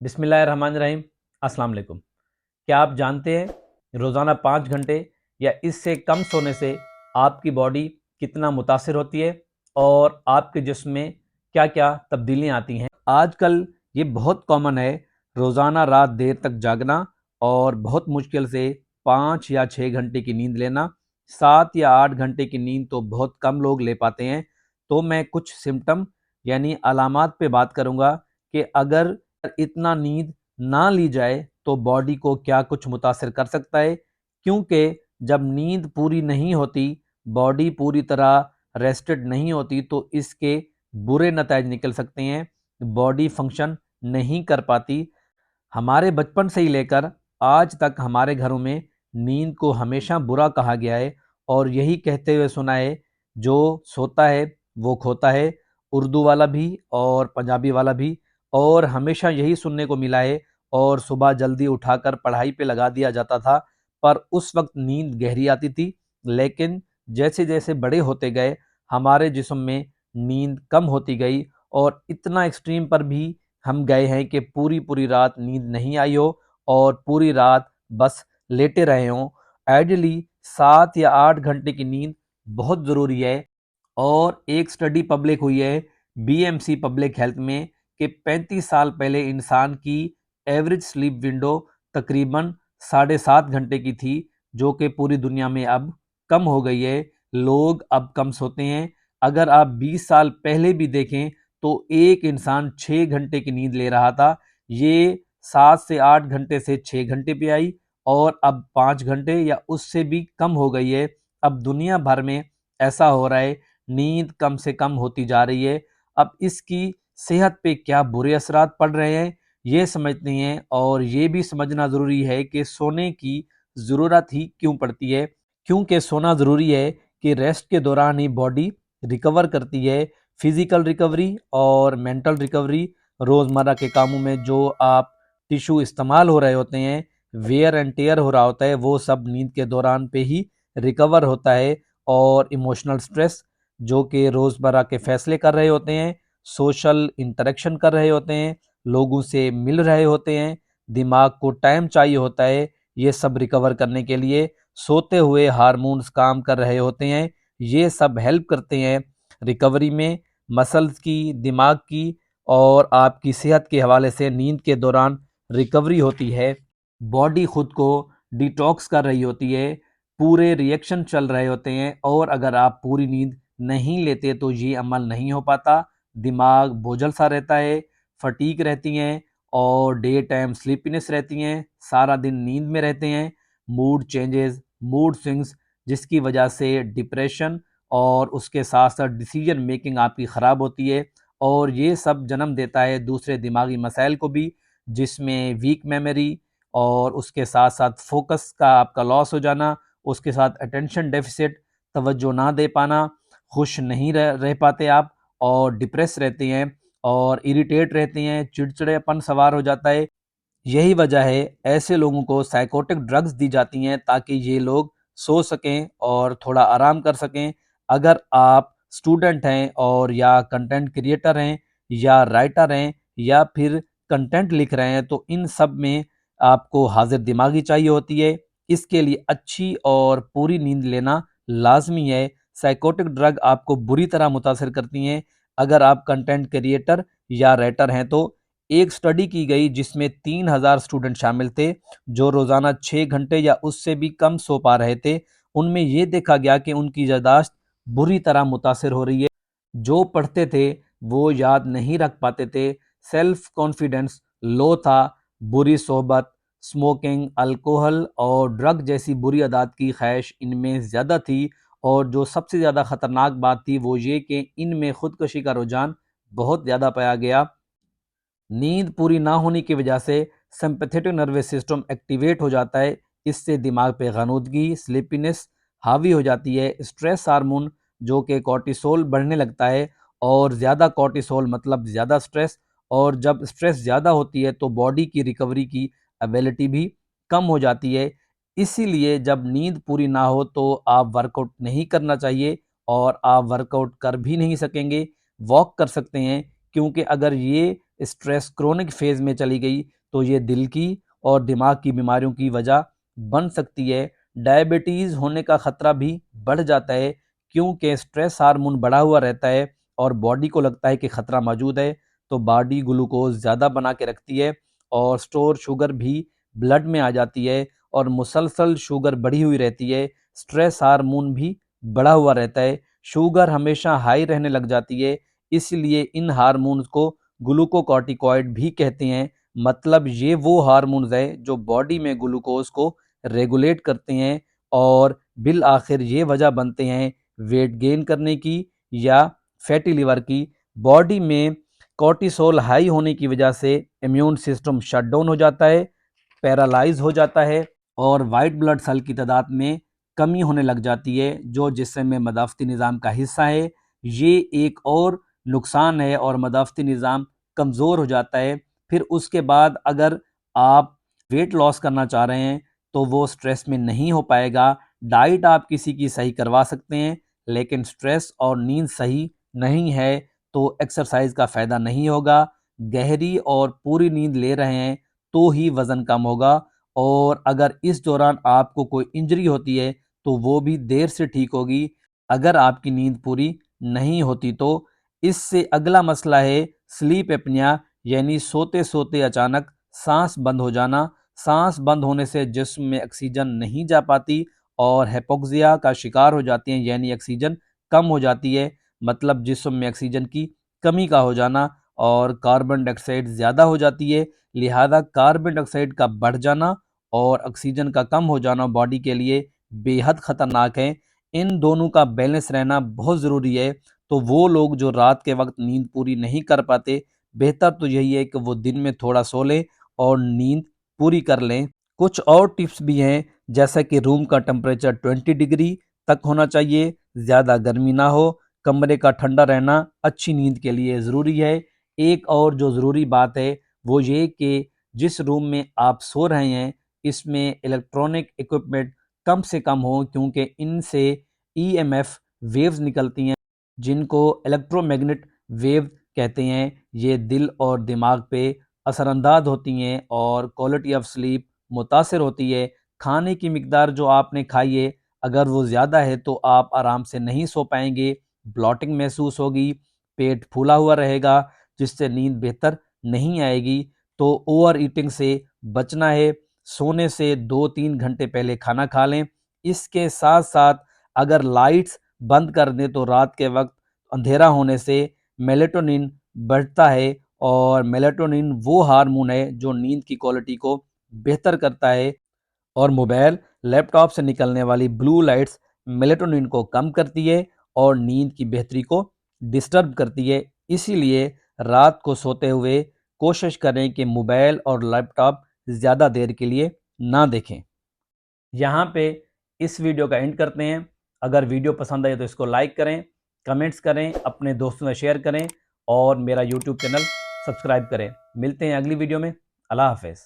बिस्मिल्लाहिर्रहमानिर्रहीम। अस्सलाम वालेकुम। क्या आप जानते हैं रोज़ाना 5 घंटे या इससे कम सोने से आपकी बॉडी कितना मुतासिर होती है और आपके जिस्म में क्या क्या तब्दीलियाँ आती हैं। आजकल ये बहुत कॉमन है रोज़ाना रात देर तक जागना और बहुत मुश्किल से 5 या 6 घंटे की नींद लेना। 7 या 8 घंटे की नींद तो बहुत कम लोग ले पाते हैं। तो मैं कुछ सिम्टम यानी अलामात पे बात करूँगा कि अगर इतना नींद ना ली जाए तो बॉडी को क्या कुछ मुतासिर कर सकता है, क्योंकि जब नींद पूरी नहीं होती, बॉडी पूरी तरह रेस्टेड नहीं होती, तो इसके बुरे नतीजे निकल सकते हैं। बॉडी फंक्शन नहीं कर पाती। हमारे बचपन से ही लेकर आज तक हमारे घरों में नींद को हमेशा बुरा कहा गया है और यही कहते हुए सुना है, जो सोता है वो खोता है। उर्दू वाला भी और पंजाबी वाला भी, और हमेशा यही सुनने को मिला है। और सुबह जल्दी उठाकर पढ़ाई पे लगा दिया जाता था, पर उस वक्त नींद गहरी आती थी। लेकिन जैसे जैसे बड़े होते गए, हमारे जिस्म में नींद कम होती गई और इतना एक्सट्रीम पर भी हम गए हैं कि पूरी पूरी रात नींद नहीं आई हो और पूरी रात बस लेटे रहे हों। आइडियली 7 या 8 घंटे की नींद बहुत ज़रूरी है। और एक स्टडी पब्लिक हुई है बीएमसी पब्लिक हेल्थ में कि 35 साल पहले इंसान की एवरेज स्लीप विंडो तकरीबन 7.5 घंटे की थी, जो कि पूरी दुनिया में अब कम हो गई है। लोग अब कम सोते हैं। अगर आप 20 साल पहले भी देखें तो एक इंसान 6 घंटे की नींद ले रहा था। ये 7 से 8 घंटे से 6 घंटे पे आई और अब 5 घंटे या उससे भी कम हो गई है। अब दुनिया भर में ऐसा हो रहा है, नींद कम से कम होती जा रही है। अब इसकी सेहत पे क्या बुरे असरात पड़ रहे हैं, ये समझते हैं। और ये भी समझना ज़रूरी है कि सोने की ज़रूरत ही क्यों पड़ती है। क्योंकि सोना ज़रूरी है कि रेस्ट के दौरान ही बॉडी रिकवर करती है। फिज़िकल रिकवरी और मेंटल रिकवरी, रोज़मर्रा के कामों में जो आप टिश्यू इस्तेमाल हो रहे होते हैं, वेयर एंड टेयर हो रहा होता है, वो सब नींद के दौरान पे ही रिकवर होता है। और इमोशनल स्ट्रेस, जो कि रोज़मर्रा के फ़ैसले कर रहे होते हैं, सोशल इंटरेक्शन कर रहे होते हैं, लोगों से मिल रहे होते हैं, दिमाग को टाइम चाहिए होता है ये सब रिकवर करने के लिए। सोते हुए हार्मोन्स काम कर रहे होते हैं, ये सब हेल्प करते हैं रिकवरी में, मसल्स की, दिमाग की। और आपकी सेहत के हवाले से नींद के दौरान रिकवरी होती है, बॉडी खुद को डिटॉक्स कर रही होती है, पूरे रिएक्शन चल रहे होते हैं। और अगर आप पूरी नींद नहीं लेते तो ये अमल नहीं हो पाता। दिमाग बोझल सा रहता है, फटीक रहती हैं और डे टाइम स्लीपीनेस रहती हैं, सारा दिन नींद में रहते हैं। मूड चेंजेस, मूड स्विंग्स, जिसकी वजह से डिप्रेशन और उसके साथ साथ डिसीजन मेकिंग आपकी ख़राब होती है। और ये सब जन्म देता है दूसरे दिमागी मसाइल को भी, जिसमें वीक मेमोरी और उसके साथ साथ फोकस का आपका लॉस हो जाना, उसके साथ अटेंशन डेफिसिट, तवज्जो ना दे पाना, खुश नहीं रह पाते आप और डिप्रेस रहते हैं और इरिटेट रहते हैं, चिड़चिड़ेपन सवार हो जाता है। यही वजह है ऐसे लोगों को साइकोटिक ड्रग्स दी जाती हैं ताकि ये लोग सो सकें और थोड़ा आराम कर सकें। अगर आप स्टूडेंट हैं और या कंटेंट क्रिएटर हैं या राइटर हैं या फिर कंटेंट लिख रहे हैं, तो इन सब में आपको हाजिर दिमागी चाहिए होती है। इसके लिए अच्छी और पूरी नींद लेना लाजमी है। साइकोटिक ड्रग आपको बुरी तरह मुतासर करती हैं। अगर आप कंटेंट क्रिएटर या राइटर हैं तो एक स्टडी की गई जिसमें 3,000 स्टूडेंट शामिल थे, जो रोज़ाना 6 घंटे या उससे भी कम सो पा रहे थे। उनमें ये देखा गया कि उनकी यादाश्त बुरी तरह मुतासर हो रही है। जो पढ़ते थे वो याद नहीं रख पाते थे, सेल्फ कॉन्फिडेंस लो था, बुरी सोहबत, स्मोकिंग, अल्कोहल और ड्रग जैसी बुरी आदत की ख्वाहिश इनमें ज़्यादा थी। और जो सबसे ज़्यादा ख़तरनाक बात थी वो ये कि इनमें खुदकुशी का रुझान बहुत ज़्यादा पाया गया। नींद पूरी ना होने की वजह से सिंपैथेटिक नर्वस सिस्टम एक्टिवेट हो जाता है। इससे दिमाग पे गनूदगी, स्लीपीनेस हावी हो जाती है। स्ट्रेस हार्मोन, जो कि कॉर्टिसोल, बढ़ने लगता है। और ज़्यादा कॉर्टिसोल मतलब ज़्यादा स्ट्रेस, और जब स्ट्रेस ज़्यादा होती है तो बॉडी की रिकवरी की एबिलिटी भी कम हो जाती है। इसीलिए जब नींद पूरी ना हो तो आप वर्कआउट नहीं करना चाहिए, और आप वर्कआउट कर भी नहीं सकेंगे। वॉक कर सकते हैं, क्योंकि अगर ये اسٹریس کرونک فیز میں چلی گئی تو یہ دل کی اور دماغ کی بیماریوں کی وجہ بن سکتی ہے۔ ڈائبٹیز ہونے کا خطرہ بھی بڑھ جاتا ہے کیونکہ اسٹریس ہارمون بڑھا ہوا رہتا ہے اور باڈی کو لگتا ہے کہ خطرہ موجود ہے، تو باڈی گلوکوز زیادہ بنا کے رکھتی ہے اور سٹور شوگر بھی بلڈ میں آ جاتی ہے اور مسلسل شوگر بڑھی ہوئی رہتی ہے، سٹریس ہارمون بھی بڑھا ہوا رہتا ہے، شوگر ہمیشہ ہائی رہنے لگ جاتی ہے۔ اس لیے ان ہارمونز کو گلوکوکارٹیکوائڈ بھی کہتے ہیں، مطلب یہ وہ ہارمونز ہیں جو باڈی میں گلوکوز کو ریگولیٹ کرتے ہیں اور بالآخر یہ وجہ بنتے ہیں ویٹ گین کرنے کی یا فیٹی لیور کی۔ باڈی میں کورٹیسول ہائی ہونے کی وجہ سے امیون سسٹم شٹ ڈاؤن ہو جاتا ہے، پیرالائز ہو جاتا ہے اور وائٹ بلڈ سیل کی تعداد میں کمی ہونے لگ جاتی ہے جو جسم میں مدافعتی نظام کا حصہ ہے۔ یہ ایک اور نقصان ہے اور مدافعتی نظام کمزور ہو جاتا ہے۔ پھر اس کے بعد اگر آپ ویٹ لاس کرنا چاہ رہے ہیں تو وہ سٹریس میں نہیں ہو پائے گا۔ ڈائٹ آپ کسی کی صحیح کروا سکتے ہیں لیکن سٹریس اور نیند صحیح نہیں ہے تو ایکسرسائز کا فائدہ نہیں ہوگا۔ گہری اور پوری نیند لے رہے ہیں تو ہی وزن کم ہوگا، اور اگر اس دوران آپ کو کوئی انجری ہوتی ہے تو وہ بھی دیر سے ٹھیک ہوگی اگر آپ کی نیند پوری نہیں ہوتی تو۔ اس سے اگلا مسئلہ ہے سلیپ اپنیا، یعنی سوتے سوتے اچانک سانس بند ہو جانا۔ سانس بند ہونے سے جسم میں آکسیجن نہیں جا پاتی اور ہیپوکسیا کا شکار ہو جاتے ہیں، یعنی آکسیجن کم ہو جاتی ہے، مطلب جسم میں آکسیجن کی کمی کا ہو جانا اور کاربن ڈائی آکسائڈ زیادہ ہو جاتی ہے، لہذا کاربن ڈائی آکسائڈ کا بڑھ جانا اور آکسیجن کا کم ہو جانا باڈی کے لیے بے حد خطرناک ہے۔ ان دونوں کا بیلنس رہنا بہت ضروری ہے، تو وہ لوگ جو رات کے وقت نیند پوری نہیں کر پاتے، بہتر تو یہی ہے کہ وہ دن میں تھوڑا سو لیں اور نیند پوری کر لیں۔ کچھ اور ٹپس بھی ہیں جیسا کہ روم کا ٹمپریچر 20 ڈگری تک ہونا چاہیے، زیادہ گرمی نہ ہو، کمرے کا ٹھنڈا رہنا اچھی نیند کے لیے ضروری ہے۔ ایک اور جو ضروری بات ہے وہ یہ کہ جس روم میں آپ سو رہے ہیں اس میں الیکٹرانک ایکوپمنٹ کم سے کم ہوں، کیونکہ ان سے ای ایم ایف ویوز نکلتی ہیں جن کو الیکٹرو میگنیٹ ویو کہتے ہیں۔ یہ دل اور دماغ پہ اثر انداز ہوتی ہیں اور کوالٹی آف سلیپ متاثر ہوتی ہے۔ کھانے کی مقدار جو آپ نے کھائی ہے اگر وہ زیادہ ہے تو آپ آرام سے نہیں سو پائیں گے، بلاٹنگ محسوس ہوگی، پیٹ پھولا ہوا رہے گا جس سے نیند بہتر نہیں آئے گی۔ تو اوور ایٹنگ سے بچنا ہے، سونے سے 2-3 گھنٹے پہلے کھانا کھا لیں۔ اس کے ساتھ ساتھ اگر لائٹس بند کر دیں تو رات کے وقت اندھیرا ہونے سے میلیٹونن بڑھتا ہے اور میلیٹونن وہ ہارمون ہے جو نیند کی کوالٹی کو بہتر کرتا ہے، اور موبائل لیپ ٹاپ سے نکلنے والی بلو لائٹس میلیٹونن کو کم کرتی ہے اور نیند کی بہتری کو ڈسٹرب کرتی ہے۔ اسی لیے رات کو سوتے ہوئے کوشش کریں کہ موبائل اور لیپ ٹاپ زیادہ دیر کے لیے نہ دیکھیں۔ یہاں پہ اس ویڈیو کا اینڈ کرتے ہیں۔ اگر ویڈیو پسند آئے تو اس کو لائک کریں، کمنٹس کریں، اپنے دوستوں سے شیئر کریں اور میرا یوٹیوب چینل سبسکرائب کریں۔ ملتے ہیں اگلی ویڈیو میں۔ اللہ حافظ۔